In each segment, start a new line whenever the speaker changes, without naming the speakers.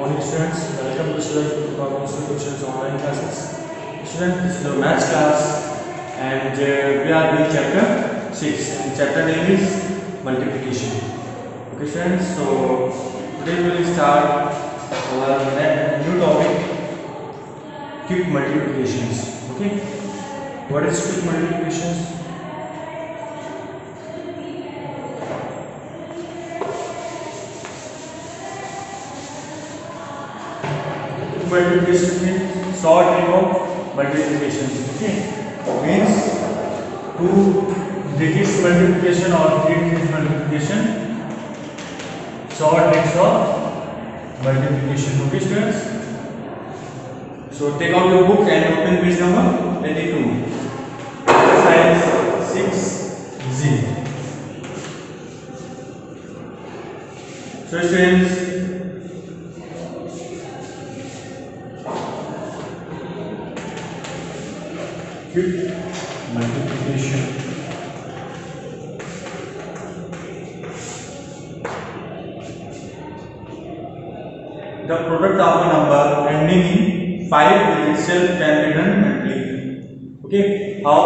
morning students, welcome to Student Institutions online classes. Students, this is the maths class and we are doing chapter 6 and chapter name is multiplication. Okay students, so today we will start our new topic, quick multiplications. Okay, what is quick multiplications? Multiplication means short name of multiplication. Okay, means two digits multiplication or three digits multiplication, short names of multiplication. Okay students, so take out your book and open page number 82, exercise 6Z. So students, quick multiplication. The product of a number ending in 5 itself can be done mentally. Okay, how?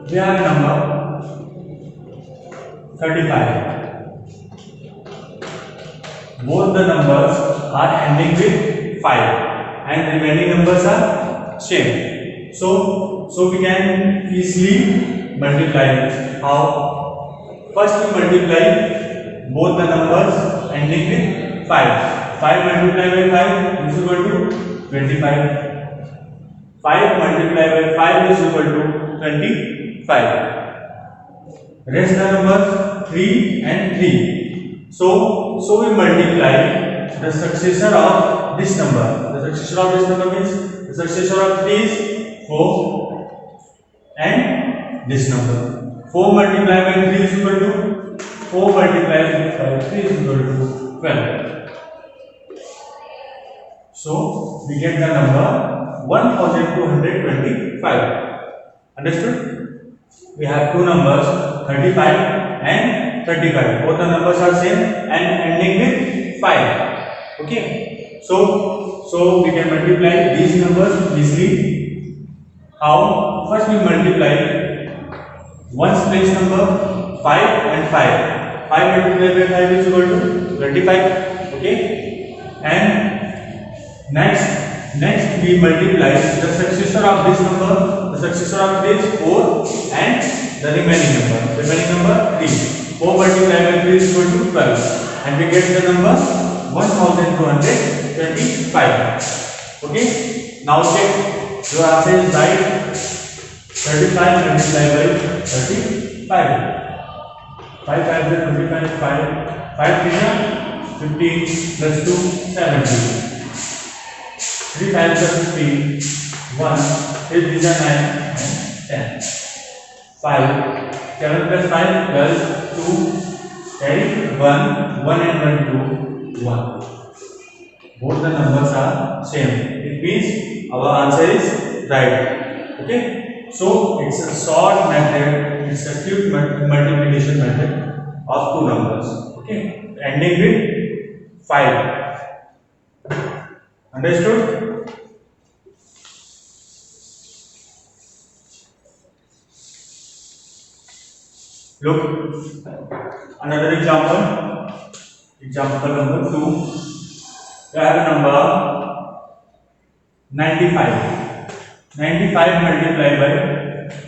We have a number 35. Both the numbers are ending with 5 and remaining numbers are same. So we can easily multiply. How? First we multiply both the numbers ending with 5. 5 multiplied by 5 is equal to 25. 5 multiplied by 5 is equal to 25. Rest the numbers 3 and 3. So we multiply the successor of this number. The successor of this number means the successor of 3 is 4 and this number. 4 multiplied by 3 is equal to 4 multiplied by 3 is equal to 12. So we get the number 1225. Understood? We have two numbers 35 and 35. Both the numbers are same and ending with 5. Okay. So we can multiply these numbers easily. How? First we multiply ones place number 5 and 5. 5 multiplied by 5 is equal to 25. Okay. And next we multiply the successor of this number. The successor of this 4 and the remaining number 3. 4 multiplied by 3 is equal to 12. And we get the number 1225. Okay. Now check. Your answer is right. 35 multiplied by 35. 5 5 is 25. 5 is 15 plus 2 17. 3 5 is 15. 1 8 is 9 and 10. 5 7 plus 5 12 2 carry 1 1 and 1 2 1. Both the numbers are same. It means our answer is right. Okay. So it's a short method. It's a quick multiplication method of two numbers. Okay. Ending with 5. Understood? Look. Another example. Example number 2. We have a number 95. 95 multiplied by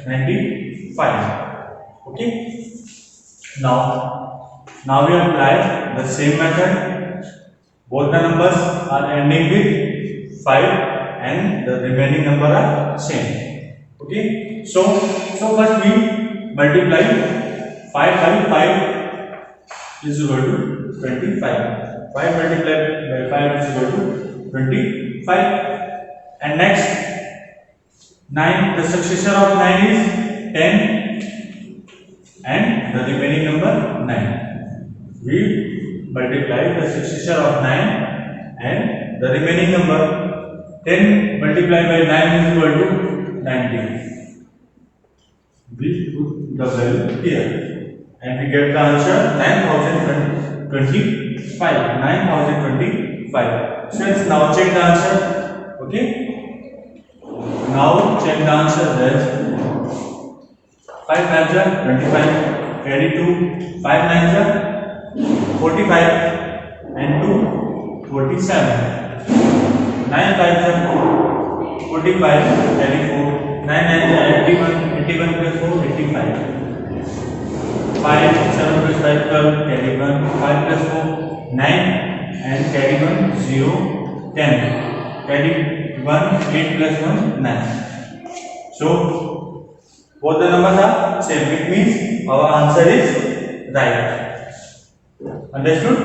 95. Okay. Now we apply the same method. Both the numbers are ending with 5 and the remaining number are same. Okay. So first we multiply 5 by 5 is equal to 25. 5 multiplied by 5 is equal to 25. And next 9, the successor of 9 is 10 and the remaining number 9. We multiply the successor of 9 and the remaining number 10 multiplied by 9 is equal to 19. We put the value here and we get the answer 9025. 5. Students, now check the answer. Okay. Now check the answer. That's 5 nines are 25. Carry 2. 5 nines are 45 and 2 47. 9 5s are 45. Carry 4. 9 nines are 81. 81 plus 4 85. 5 7 plus 5 12. Carry 1. 5 plus 4 9 and carry 1 0 10. Carry 1 8 plus 1 9. So both the numbers are same. It means our answer is right. Understood?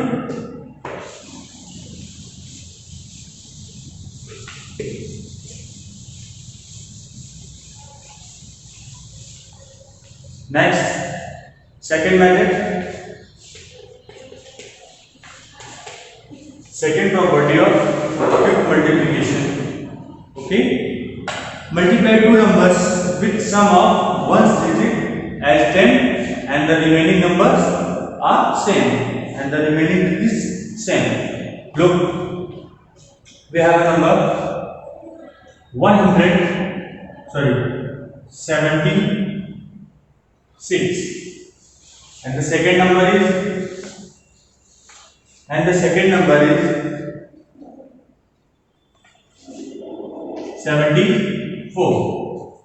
Next, second method. Second property of quick multiplication. Okay, multiply two numbers with sum of one's digit as 10 and the remaining numbers are same and the remaining is same. Look, we have a number 76 and the second number is 74.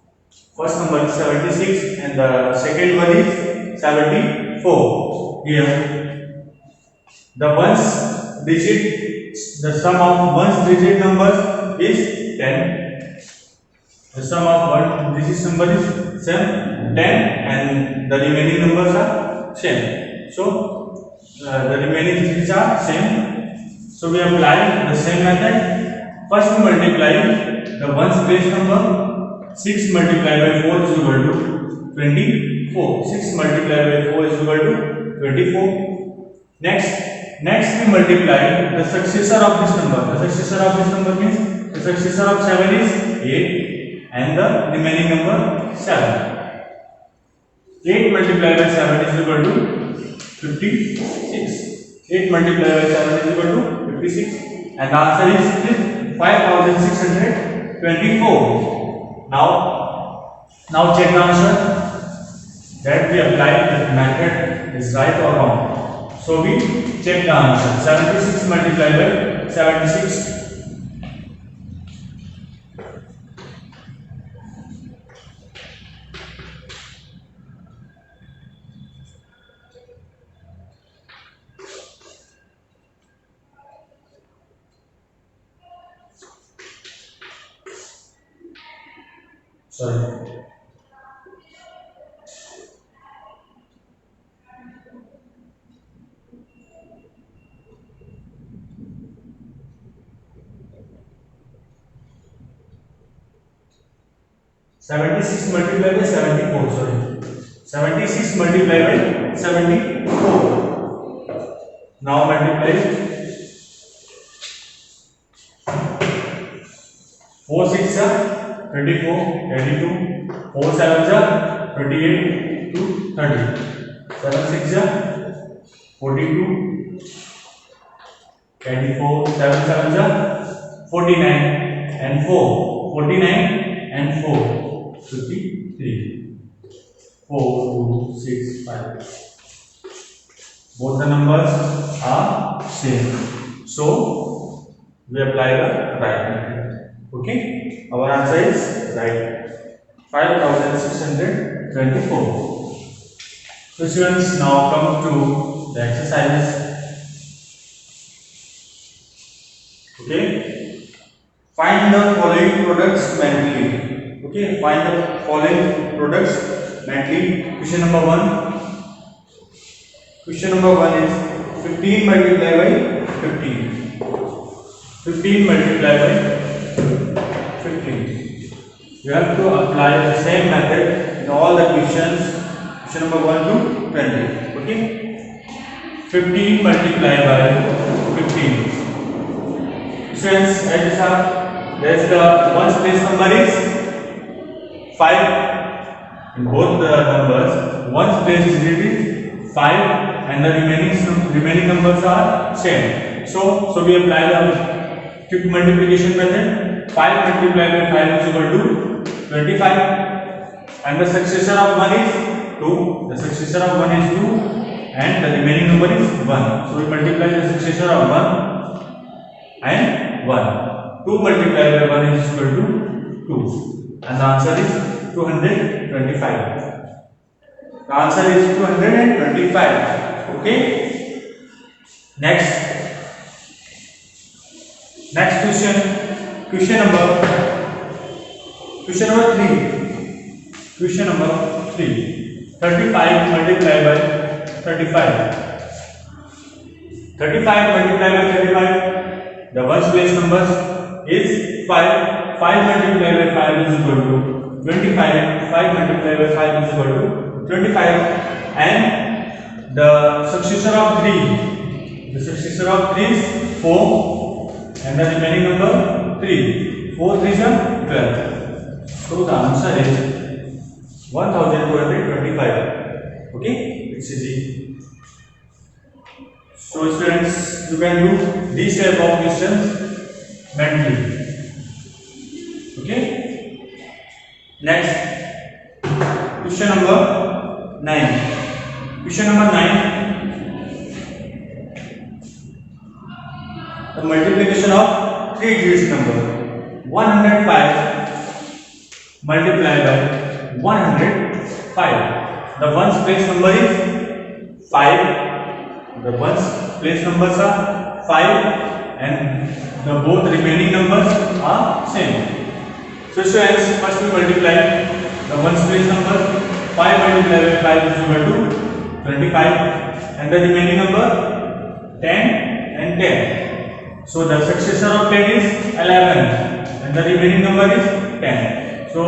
First number is 76 and the second one is 74. Here the ones digit, the sum of ones digit numbers is 10. The sum of one digit number is 10 and the remaining numbers are same. So the remaining digits are same. So we apply the same method. First we multiply the ones base number. 6 multiplied by 4 is equal to 24. 6 multiplied by 4 is equal to 24. Next we multiply the successor of this number. The successor of this number means the successor of 7 is 8 and the remaining number 7. 8 multiplied by 7 is equal to 56. 8 multiplied by 7 is equal to 56 and the answer is 5624. Now check the answer that we applied this method is right or wrong. So we check the answer. 76 multiplied by 76. Sorry. Seventy-six multiplied by 74. Sorry. 76 multiplied by 74. Now multiply 4 6 are 24, 22, 4 7 are 28 to 30, 7 6 are 42, 24, 7 7 are 49 and 4, 49 and 4, 53, 4, 2, 6, 5. Both the numbers are same. So we apply the right method. Okay, our answer is right. 5624. So students, now come to the exercises. Okay, find the following products mentally. Okay, find the following products mentally. Question number 1. Question number 1 is 15 multiplied by 15. 15 multiplied by 15. You have to apply the same method in all the questions. Question number 1 to 20. Okay. 15 multiplied by 15. Students, there is the ones place number is 5. In both the numbers, ones place is 5 and the remaining numbers are same. So we apply the quick multiplication method. 5 multiplied by 5 is equal to 25, and the successor of 1 is 2. The successor of 1 is 2, and the remaining number is 1. So we multiply the successor of 1 and 1. 2 multiplied by 1 is equal to 2, and the answer is 225. The answer is 225. Okay. Next question. Question number 3. Question number 3. 35 multiplied by 35. 35 multiplied by 35. The ones place numbers is 5. 5 multiplied by 5 is equal to 25. 5 multiplied by 5 is equal to 25, and the successor of 3. The successor of 3 is 4, and the remaining number 3. 4 3s are 12. So the answer is 1225. Okay, it's easy. So students, you can do these type of questions mentally. Okay. Next, question number 9. Question number 9. The multiplication of 3 digit number. 105 multiplied by 105. The ones place number is 5. The ones place numbers are 5, and the both remaining numbers are same. So students, first we multiply the ones place number. 5 multiplied by 5 is equal to 25, and the remaining number 10 and 10. So the successor of 10 is 11, and the remaining number is 10. So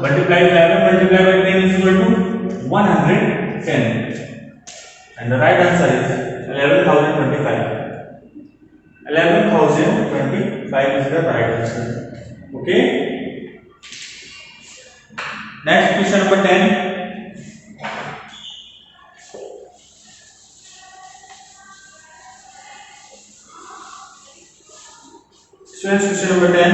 multiply 11 multiplied by 10 is equal to 110, and the right answer is 11,025. 11,025 is the right answer. Okay. Next, question number 10. Students, question number 10.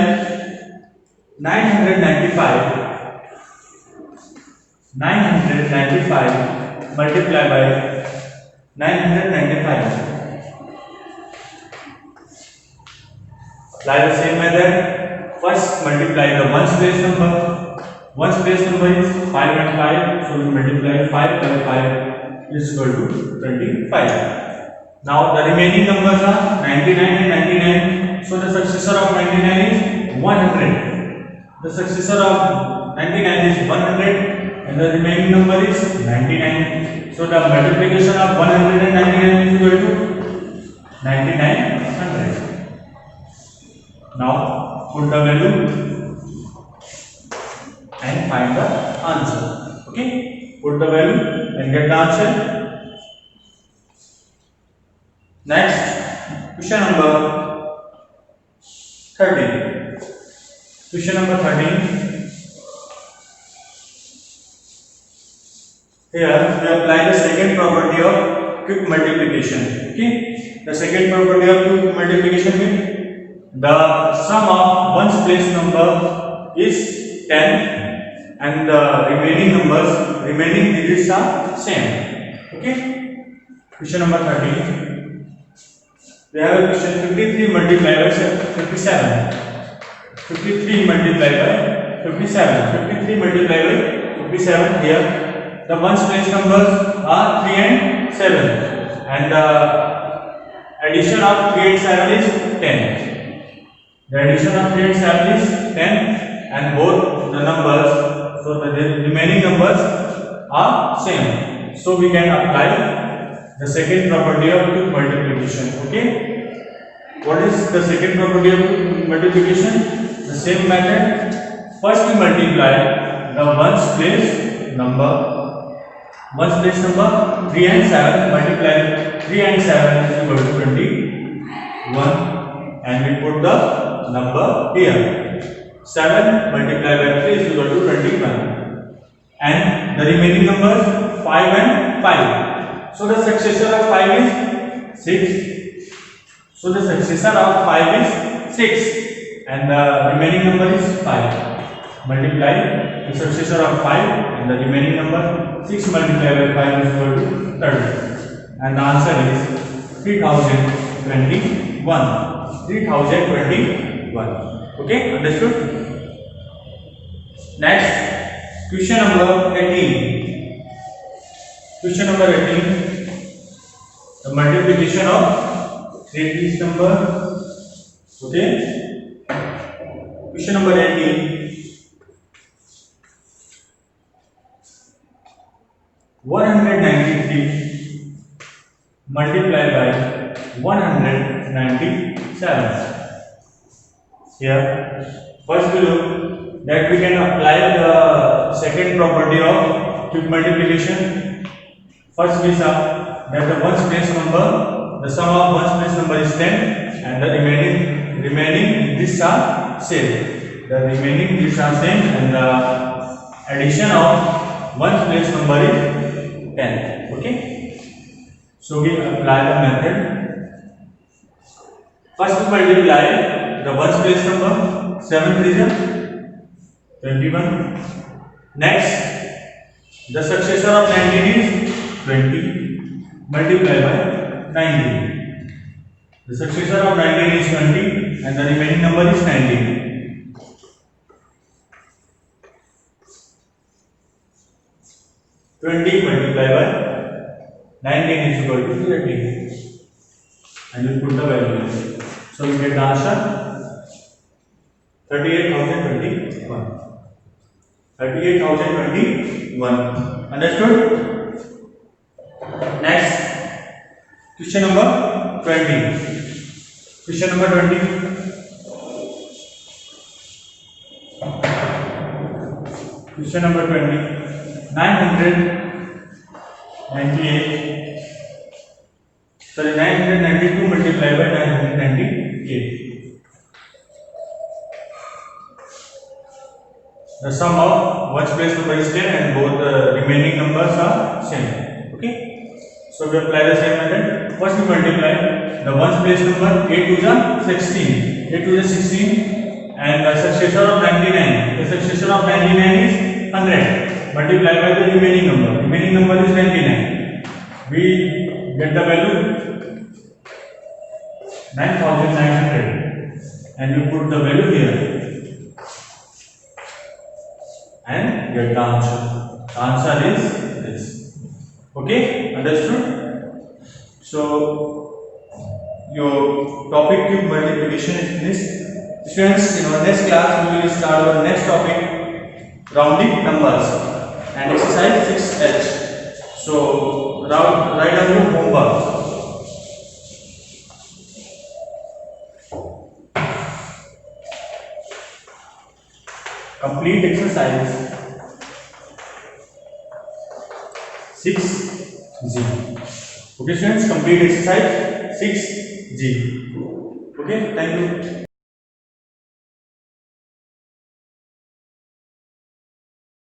995 multiplied by 995. Apply the same method. First multiply the ones place number. Ones place number is 5 and 5, so we multiply 5 by 5 is equal to 25. Now the remaining numbers are 99 and 99. So the successor of 99 is 100. The successor of 99 is 100, and the remaining number is 99. So the multiplication of 199 is equal to 9900. Now put the value and find the answer. Okay, put the value and get the answer. Next, question number 13. Question number 13. Here we apply the second property of quick multiplication. Okay, the second property of quick multiplication means the sum of ones place number is 10, and the remaining digits are same. Okay. Question number 13. We have a question 53 multiplied by 57. 53 multiplied by 57. 53 multiplied by 57. Here the ones place numbers are 3 and 7, and the addition of 3 and 7 is 10. The addition of 3 and 7 is 10, and both the numbers, so the remaining numbers are same. So we can apply the second property of quick multiplication. Okay. What is the second property of multiplication? The same method. First we multiply the ones place number. Ones place number 3 and 7. Multiply 3 and 7 is equal to 21, and we put the number here. 7 multiplied by 3 is equal to 21, and the remaining numbers 5 and 5. So the successor of 5 is 6. So the successor of 5 is 6 and the remaining number is 5. Multiply the successor of 5 and the remaining number 6 multiplied by 5 is equal to 30. And the answer is 3021. 3021. Okay, understood? Next, question number 18. Question number 18. The multiplication of 3 digit number. Okay. Question number 18. 193 multiplied by 197. Here, first we look that we can apply the second property of cube multiplication. First we saw that the ones place number, the sum of ones place number is 10 and the remaining digits are same. The remaining digits are same and the addition of ones place number is 10. Okay. So we apply the method. First we multiply the ones place number 7 3 21. Next, the successor of 19 is 20 multiplied by 19. The successor of 19 is 20 and the remaining number is 19. 20 multiplied by 19 is equal to 30. And we put the value. So we get the answer 38,021. 38,021. Understood? Next, question number 20. Question number 20. Question number 20. 992 multiplied by 998. The sum of ones place number is 10 and both the remaining numbers are same. Okay. So we apply the same method. First we multiply the ones place number 8 to the 16. 8 to the 16 and the successor of 99. The successor of 99 is 100 multiplied by the remaining number. Remaining number is 99. We get the value 9,900 and we put the value here and get the answer. The answer is this. Okay, understood? So your topic cube multiplication is finished. Students, in our next class we will start our next topic, rounding numbers and exercise 6H. So write down your homework. Complete exercise 6G. Okay students, complete exercise 6G. Okay, thank you.